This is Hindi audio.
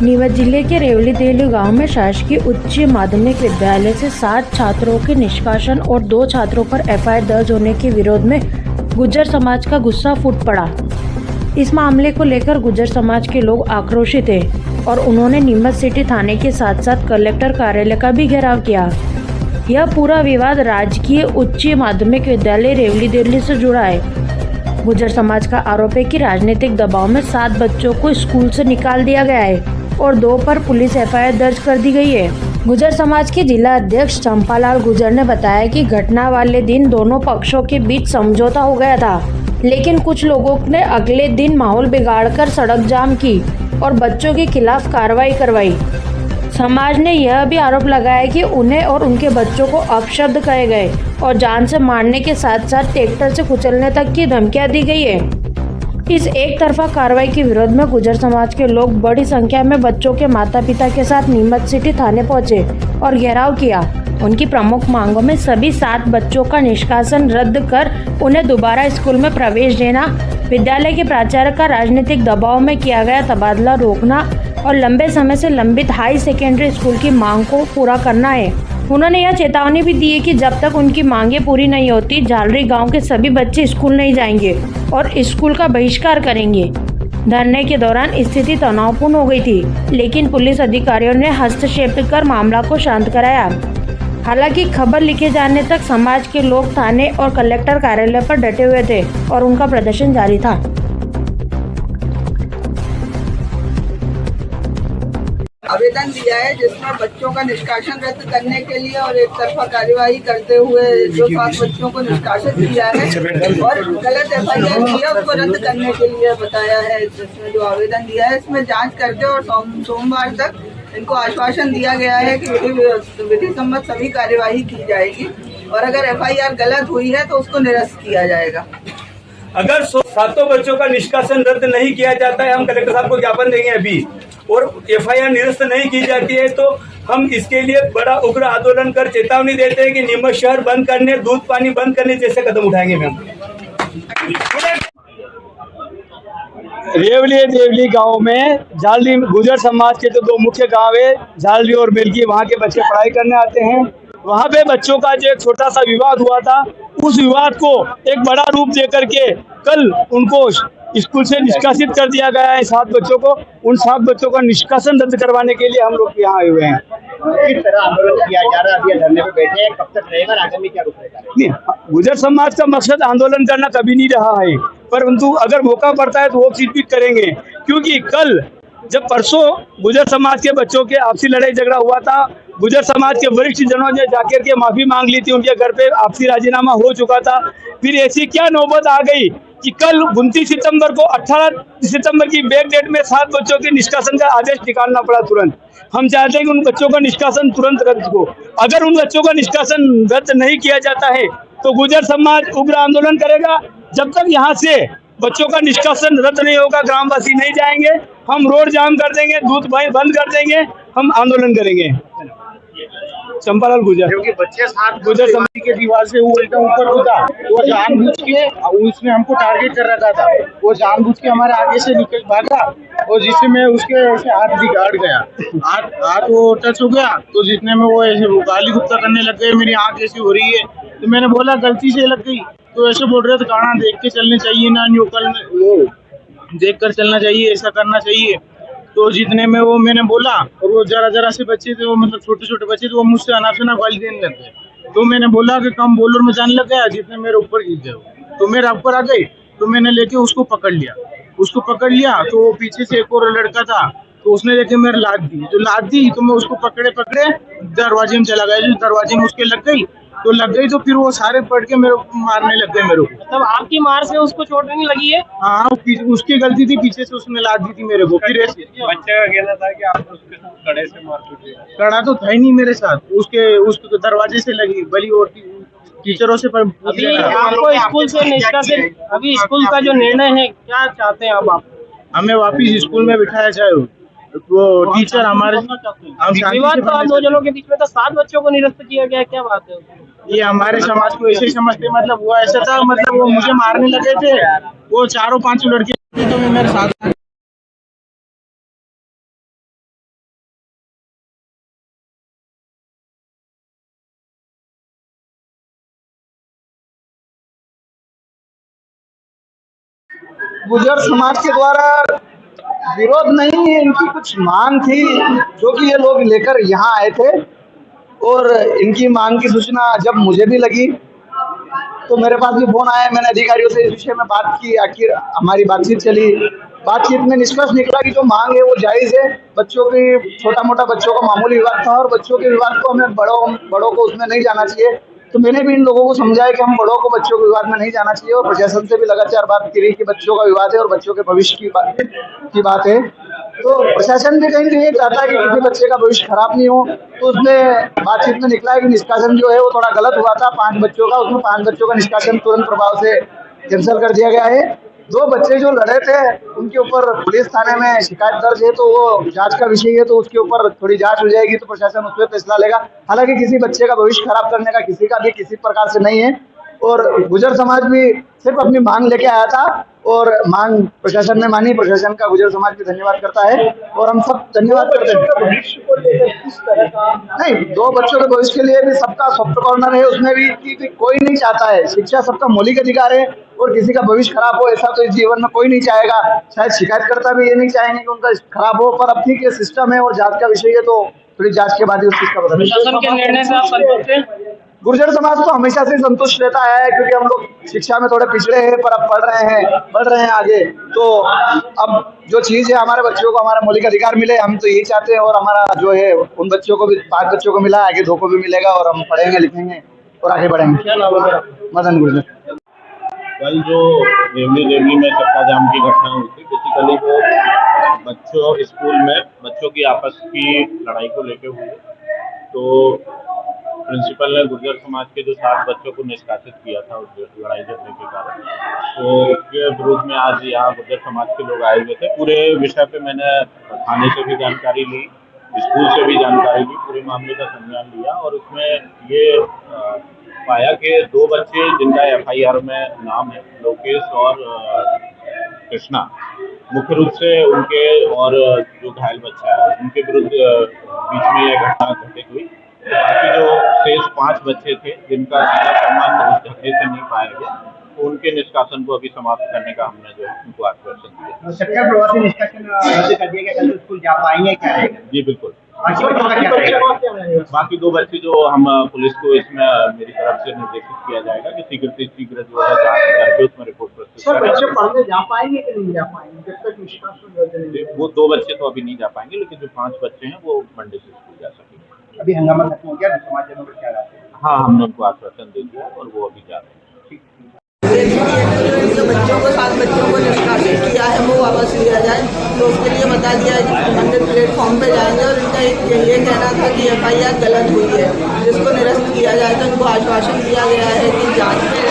नीमच जिले के रेवली देहली गांव में शासकीय उच्च माध्यमिक विद्यालय से 7 छात्रों के निष्कासन और 2 छात्रों पर एफआईआर दर्ज होने के विरोध में गुर्जर समाज का गुस्सा फूट पड़ा। इस मामले को लेकर गुर्जर समाज के लोग आक्रोशित हैं और उन्होंने नीमच सिटी थाने के साथ साथ कलेक्टर कार्यालय का भी घेराव किया। यह पूरा विवाद राजकीय उच्च माध्यमिक विद्यालय रेवली देहली से जुड़ा है। गुर्जर समाज का आरोप है कि राजनीतिक दबाव में 7 बच्चों को स्कूल से निकाल दिया गया है और 2 पर पुलिस एफआईआर दर्ज कर दी गई है। गुर्जर समाज के जिला अध्यक्ष चंपालाल गुर्जर ने बताया कि घटना वाले दिन दोनों पक्षों के बीच समझौता हो गया था, लेकिन कुछ लोगों ने अगले दिन माहौल बिगाड़कर सड़क जाम की और बच्चों के खिलाफ कार्रवाई करवाई। समाज ने यह भी आरोप लगाया कि उन्हें और उनके बच्चों को अपशब्द कहे गए और जान से मारने के साथ साथ ट्रैक्टर से कुचलने तक की धमकियां दी गई है। इस एक तरफा कार्रवाई के विरोध में गुर्जर समाज के लोग बड़ी संख्या में बच्चों के माता पिता के साथ नीमच सिटी थाने पहुंचे और घेराव किया। उनकी प्रमुख मांगों में सभी 7 बच्चों का निष्कासन रद्द कर उन्हें दोबारा स्कूल में प्रवेश देना, विद्यालय के प्राचार्य का राजनीतिक दबाव में किया गया तबादला रोकना और लंबे समय से लंबित हाई सेकेंडरी स्कूल की मांग को पूरा करना है। उन्होंने यह चेतावनी भी दी है कि जब तक उनकी मांगें पूरी नहीं होती, झालरी गांव के सभी बच्चे स्कूल नहीं जाएंगे और स्कूल का बहिष्कार करेंगे। धरने के दौरान स्थिति तनावपूर्ण हो गई थी, लेकिन पुलिस अधिकारियों ने हस्तक्षेप कर मामला को शांत कराया। हालांकि खबर लिखे जाने तक समाज के लोग थाने और कलेक्टर कार्यालय पर डटे हुए थे और उनका प्रदर्शन जारी था। आवेदन दिया है जिसमें बच्चों का निष्कासन रद्द करने के लिए और एक तरफा कार्यवाही करते हुए जो 7 बच्चों को निष्कासित किया है और गलत एफआईआर किया उसको रद्द करने के लिए बताया है। जिसमें जो आवेदन दिया है इसमें जांच करके और सोमवार तक इनको आश्वासन दिया गया है कि विधि सम्मत सभी कार्यवाही की जाएगी और अगर एफआईआर गलत हुई है तो उसको निरस्त किया जाएगा। अगर 7 बच्चों का निष्कासन रद्द नहीं किया जाता है, हम कलेक्टर साहब को ज्ञापन देंगे अभी, और एफआईआर निरस्त नहीं की जाती है तो हम इसके लिए बड़ा उग्र आंदोलन कर चेतावनी देते हैं कि नीमच शहर बंद करने, दूध पानी बंद करने जैसे कदम उठाएंगे। मैम रेवली देवली गांव में झालरी गुर्जर समाज के जो 2 मुख्य गांव है, झालरी और मिल्की, वहां के बच्चे पढ़ाई करने आते हैं। वहां पे बच्चों का जो एक छोटा सा विवाद हुआ था, उस विवाद को एक बड़ा रूप दे करके कल उनको स्कूल से निष्कासित कर दिया गया है। 7 बच्चों को, उन 7 बच्चों का निष्कासन रद्द करवाने के लिए हम लोग यहाँ आए हुए हैं। किस तरह आंदोलन किया जा रहा है? अभी धरने पे बैठे हैं, कब तक रहेगा, आगामी क्या रुख रहेगा? गुर्जर समाज का मकसद आंदोलन करना कभी नहीं रहा है, परंतु अगर मौका पड़ता है तो वो चीज भी करेंगे, क्योंकि कल जब परसों गुर्जर समाज के बच्चों के आपसी लड़ाई झगड़ा हुआ था, गुर्जर समाज के वरिष्ठ जनों ने जाकर के माफी मांग ली थी, उनके घर पे आपसी राजीनामा हो चुका था। फिर ऐसी क्या नौबत आ गई कि कल 29 सितंबर को 18 सितंबर की बैक डेट में 7 बच्चों के निष्कासन का आदेश निकालना पड़ा तुरंत। हम चाहते हैं कि उन बच्चों का निष्कासन तुरंत रद्द हो। अगर उन बच्चों का निष्कासन रद्द नहीं किया जाता है तो गुर्जर समाज उग्र आंदोलन करेगा। जब तक यहाँ से बच्चों का निष्कासन रद्द नहीं होगा, ग्रामवासी नहीं जाएंगे, हम रोड जाम कर देंगे, दूध बंद कर देंगे, हम आंदोलन करेंगे। चंपालाल गुर्जर, क्योंकि बच्चे 7 गुर्जर समाज के दीवार से उल्टा ऊपर कूदा, वो जानबूझ के उसने हमको टारगेट कर रखा था, वो जानबूझ के हमारे आगे से निकल भागा और जिससे मैं उसके ऐसे हाथ बिगाड़ गया, हाथ वो टच हो गया, तो जितने में वो ऐसे गाली गुप्ता करने लग गए, मेरी आँख ऐसी हो रही है, तो मैंने बोला गलती से लग गई, तो ऐसे बोल रहे थे काना देख के चलने चाहिए ना, न्यूकल वो देख कर चलना चाहिए, ऐसा करना चाहिए। तो जितने में वो मैंने बोला और वो जरा से बच्चे थे, वो मतलब छोटे छोटे बच्चे थे, वो मुझसे अनाप शनाप गाली देने लग गए। तो मैंने बोला कि कम बोल और मैं जाने लग गया, जितने मेरे ऊपर गिर गए, तो मेरे ऊपर आ गई, तो मैंने लेके उसको पकड़ लिया, तो वो पीछे से एक और लड़का था, तो उसने लेके मेरे लाद दी, तो मैं उसको पकड़े दरवाजे में चला गया, जो दरवाजे में उसके लग गई, तो फिर वो सारे पढ़ के मेरे को मारने लग गए मेरे को। तब आपकी मार से उसको चोट नहीं लगी है? हाँ, उसकी गलती थी, पीछे से उसने लाद दी थी मेरे को। फिर बच्चे का कहना था कि आप उसके कड़े से मार चुके। कड़ा तो था ही नहीं मेरे साथ, उसके दरवाजे से लगी, बली और टीचरों से। अभी आपको स्कूल से निष्कासित, अभी स्कूल का जो निर्णय है, क्या चाहते हैं अब आप? हमें वापिस स्कूल में बिठाया जाए, वो टीचर हमारे विवाद तो आप 2 जनों के बीच में था, 7 बच्चों को निरस्त किया गया, क्या बात है? ये हमारे समाज को ऐसे ही समझते, मतलब वो ऐसा था, मतलब वो मुझे मारने लगे थे, वो 4-5 लड़के तो मेरे साथ गुर्जर समाज के द्वारा विरोध नहीं है, इनकी कुछ मांग थी जो कि ये लोग लेकर यहाँ आए थे। और इनकी मांग की सूचना जब मुझे भी लगी तो मेरे पास भी फोन आया, मैंने अधिकारियों से इस विषय में बात की। आखिर हमारी बातचीत चली, बातचीत में निष्कर्ष निकला कि जो मांग है वो जायज़ है। बच्चों की छोटा मोटा बच्चों का मामूली विवाद था और बच्चों के विवाद को हमें बड़ों को उसमें नहीं जाना चाहिए। तो मैंने भी इन लोगों को समझाया कि हम बड़ों को बच्चों के विवाद में नहीं जाना चाहिए और प्रशासन से भी लगातार बात करी कि बच्चों का विवाद है और बच्चों के भविष्य की बात है। तो प्रशासन भी कहीं ये चाहता है कि किसी बच्चे का भविष्य खराब नहीं हो। तो उसमें बातचीत में निकला है कि निष्कासन जो है वो थोड़ा गलत हुआ था 5 बच्चों का, उसमें 5 बच्चों का निष्कासन तुरंत प्रभाव से कैंसिल कर दिया गया है। 2 बच्चे जो लड़े थे उनके ऊपर पुलिस थाने में शिकायत दर्ज है, तो वो जांच का विषय है, तो उसके ऊपर थोड़ी जांच हो जाएगी तो प्रशासन उस पर फैसला लेगा। हालांकि किसी बच्चे का भविष्य खराब करने का किसी का भी किसी प्रकार से नहीं है। और गुर्जर समाज भी सिर्फ अपनी मांग लेके आया था और मांग प्रशासन ने मानी। प्रशासन का गुर्जर समाज भी धन्यवाद करता है और हम सब धन्यवाद करते हैं। नहीं, 2 बच्चों के भविष्य के लिए भी सबका सॉफ्ट कॉर्नर है, उसमें भी कि कोई नहीं चाहता है। शिक्षा सबका मौलिक अधिकार है और किसी का भविष्य खराब हो ऐसा तो इस जीवन में कोई नहीं चाहेगा। शायद शिकायतकर्ता भी ये नहीं चाहेंगे कि उनका खराब हो, पर अब ठीक है, सिस्टम है और जांच का विषय है, तो थोड़ी जांच के बाद ही उस चीज का पता चलेगा। प्रशासन के निर्णय से आप संतुष्ट हैं? गुर्जर समाज तो हमेशा से संतुष्ट रहता है क्योंकि हम लोग शिक्षा में थोड़े पिछड़े हैं, पर अब बढ़ रहे हैं आगे। तो अब जो चीज है हमारे बच्चों को हमारा मौलिक अधिकार मिले, हम तो यही चाहते हैं। और हमारा जो है उन बच्चों को भी 5 बच्चों को मिला, आगे 2 को भी मिलेगा और हम पढ़ेंगे लिखेंगे और आगे बढ़ेंगे। क्या नाम है? मदन गुर्जर। कल जो रेवली में चक्का जाम की घटना हुई थी, बेसिकली वो बच्चों स्कूल में बच्चों की आपस की लड़ाई को लेकर हुई। तो प्रिंसिपल ने गुर्जर समाज के जो 7 बच्चों को निष्कासित किया था उस लड़ाई झगड़े के कारण, तो उसके विरोध में आज यहाँ गुर्जर समाज के लोग आए हुए थे। पूरे विषय पे मैंने थाने से भी जानकारी ली, स्कूल से भी जानकारी ली, पूरे मामले का संज्ञान लिया और उसमें ये पाया कि 2 बच्चे जिनका FIR में नाम है, लोकेश और कृष्णा, मुख्य रूप से उनके और जो घायल बच्चा है उनके विरुद्ध बीच में यह घटना घटित हुई। बाकी जो शेष 5 बच्चे थे जिनका सीधा संबंध उस झगड़े से नहीं पाया गया, तो उनके निष्कासन को अभी समाप्त करने का हमने जो है उनको आश्वासन दिया। शिक्षक प्रवासी निष्कासन रद्द कर दिया गया, कल स्कूल जा पाएंगे क्या रहेगा? जी बिल्कुल। बाकी बच्चों का क्या रहेगा? बाकी 2 बच्चे जो हम पुलिस को इसमें मेरी तरफ से निर्देशित किया जाएगा कि शीघ्र जो है जांच करके उसमें रिपोर्ट प्रस्तुत करें। बच्चे पढ़ने जा पाएंगे कि नहीं जा पाएंगे जब तक निष्कासन रद्द नहीं? वो 2 बच्चे तो अभी नहीं जा पाएंगे, लेकिन जो 5 बच्चे हैं वो मंडे से स्कूल जा सकेंगे। अभी हंगामा खत्म हो गया, समाजजनों को क्या रहता है? हाँ, हमने उनको आश्वासन दे दिया और वो अभी जा रहे हैं। जो बच्चों को 7 बच्चों को निष्कासित किया है वो वापस लिया जाए, तो उसके लिए बता दिया है कि संबंधित प्लेटफॉर्म पे जाएंगे और इनका ये कहना था कि FIR गलत हुई है, जिसको निरस्त किया जाए। तो इनको आश्वासन दिया गया है कि जांच में